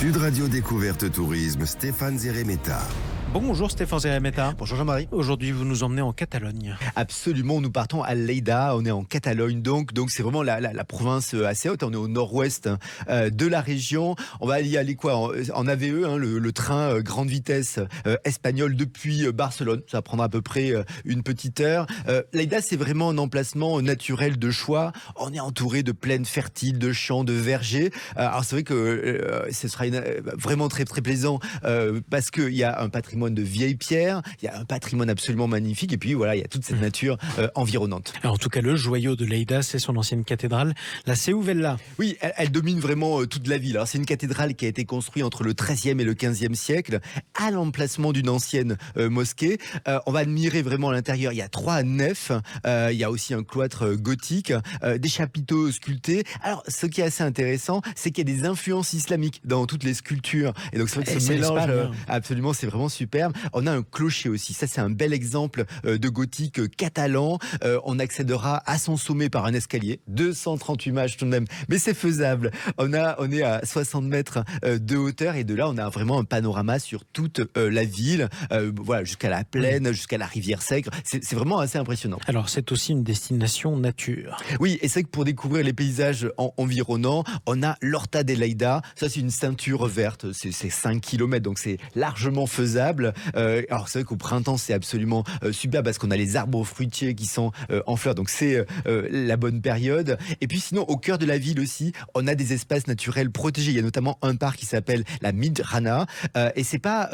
Sud Radio Découverte Tourisme, Stéphane Zeremeta. Bonjour Stéphane Zeremeta. Bonjour Jean-Marie. Aujourd'hui, vous nous emmenez en Catalogne. Absolument, nous partons à Lleida, on est en Catalogne donc c'est vraiment la province assez haute, on est au nord-ouest de la région. On va y aller quoi en AVE, le train grande vitesse espagnol depuis Barcelone, ça prendra à peu près une petite heure. Lleida, c'est vraiment un emplacement naturel de choix, on est entouré de plaines fertiles, de champs, de vergers. Alors c'est vrai que ce sera vraiment très très plaisant parce qu'il y a un patrimoine de vieilles pierres, il y a un patrimoine absolument magnifique et puis voilà, il y a toute cette nature environnante. Alors, en tout cas, le joyau de Lleida, c'est son ancienne cathédrale, la Seu Vella. Oui, elle domine vraiment toute la ville. Alors, c'est une cathédrale qui a été construite entre le XIIIe et le XVe siècle, à l'emplacement d'une ancienne mosquée. On va admirer vraiment à l'intérieur, il y a 3 nefs, il y a aussi un cloître gothique, des chapiteaux sculptés. Alors, ce qui est assez intéressant, c'est qu'il y a des influences islamiques dans toutes les sculptures. Et donc, c'est vrai que ce mélange, absolument, c'est vraiment superbe. On a un clocher aussi. Ça, c'est un bel exemple de gothique catalan. On accédera à son sommet par un escalier. 238 marches tout de même, mais c'est faisable. On est à 60 mètres de hauteur et de là, on a vraiment un panorama sur toute la ville. Voilà, jusqu'à la plaine, jusqu'à la rivière Sègre. C'est vraiment assez impressionnant. Alors, c'est aussi une destination nature. Oui, et c'est vrai que pour découvrir les paysages environnants, on a l'Horta de Lleida. Ça, c'est une ceinture verte. C'est 5 km, donc c'est largement faisable. Alors c'est vrai qu'au printemps c'est absolument superbe parce qu'on a les arbres fruitiers qui sont en fleurs, donc c'est la bonne période. Et puis sinon au cœur de la ville aussi on a des espaces naturels protégés. Il y a notamment un parc qui s'appelle la Midrana et c'est quand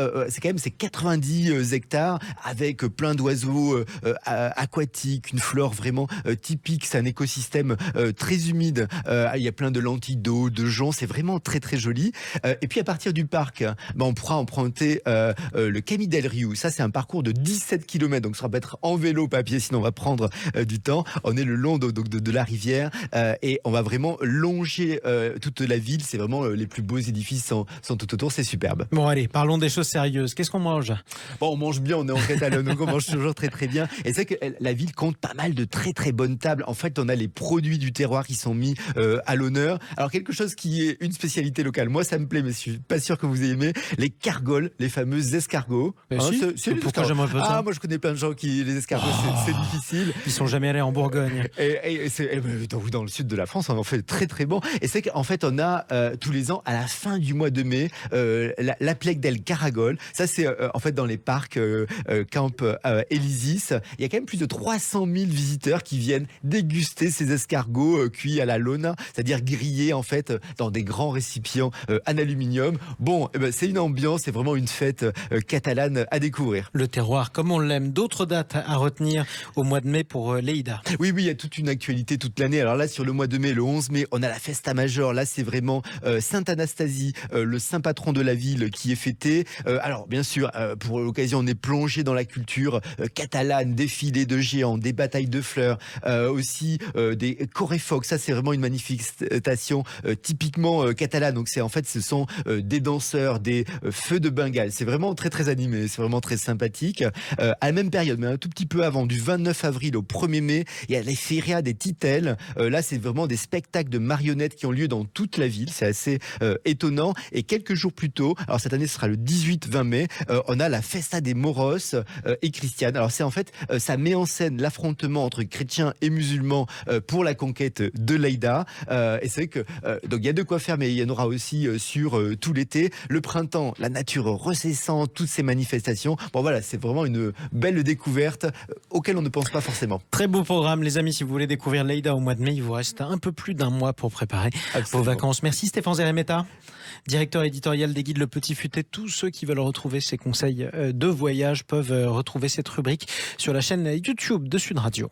même 90 hectares avec plein d'oiseaux aquatiques, une flore vraiment typique. C'est un écosystème très humide. Il y a plein de lentilles d'eau, de joncs. C'est vraiment très très joli. Et puis à partir du parc, on pourra emprunter le Camí del Riu. Ça, c'est un parcours de 17 km. Donc, ça va être en vélo, papier, sinon on va prendre du temps. On est le long de la rivière et on va vraiment longer toute la ville. C'est vraiment les plus beaux édifices sont tout autour. C'est superbe. Bon, allez, parlons des choses sérieuses. Qu'est-ce qu'on mange ? Bon, on mange bien. On est en Catalogne, donc on mange toujours très très bien. Et c'est vrai que la ville compte pas mal de très très bonnes tables. En fait, on a les produits du terroir qui sont mis à l'honneur. Alors, quelque chose qui est une spécialité locale. Moi, ça me plaît, mais je suis pas sûr que vous aimez les cargols, les fameux escargots. Pourquoi j'aimerais pas ça ? Moi je connais plein de gens qui les escargots c'est difficile. Ils sont jamais allés en Bourgogne. Dans le sud de la France on en fait très très bon. Et c'est qu'en fait on a tous les ans à la fin du mois de mai la Plec del Caragol. Ça c'est en fait dans les parcs Camp Elysis. Il y a quand même plus de 300 000 visiteurs qui viennent déguster ces escargots cuits à la lona, c'est-à-dire grillés en fait dans des grands récipients en aluminium. Bon, c'est une ambiance, c'est vraiment une fête catalane à découvrir. Le terroir comme on l'aime. D'autres dates à retenir au mois de mai pour Lleida. Oui, il y a toute une actualité toute l'année. Alors là, sur le mois de mai, le 11 mai, on a la Festa Major. Là, c'est vraiment Sainte Anastasie, le saint patron de la ville qui est fêté. Alors, bien sûr, pour l'occasion, on est plongé dans la culture catalane, défilés de géants, des batailles de fleurs, aussi des correfocs. Ça, c'est vraiment une manifestation typiquement catalane. Donc, ce sont des danseurs, des feux de Bengale. C'est vraiment très, très animé. C'est vraiment très sympathique. À la même période, mais un tout petit peu avant, du 29 avril au 1er mai, il y a les Feria des Titelles. Là, c'est vraiment des spectacles de marionnettes qui ont lieu dans toute la ville. C'est assez étonnant. Et quelques jours plus tôt, alors cette année, ce sera le 18-20 mai, on a la Festa des Moros et Christiane. Alors c'est en fait, ça met en scène l'affrontement entre chrétiens et musulmans pour la conquête de Lleida. Et c'est vrai que donc il y a de quoi faire, mais il y en aura aussi sur tout l'été. Le printemps, la nature recessante, toutes ces manifestations. Bon voilà, c'est vraiment une belle découverte auquel on ne pense pas forcément. Très beau programme les amis, si vous voulez découvrir Lleida au mois de mai, il vous reste un peu plus d'un mois pour préparer vos vacances. Merci Stéphane Zeremeta, directeur éditorial des guides Le Petit Futé. Tous ceux qui veulent retrouver ces conseils de voyage peuvent retrouver cette rubrique sur la chaîne YouTube de Sud Radio.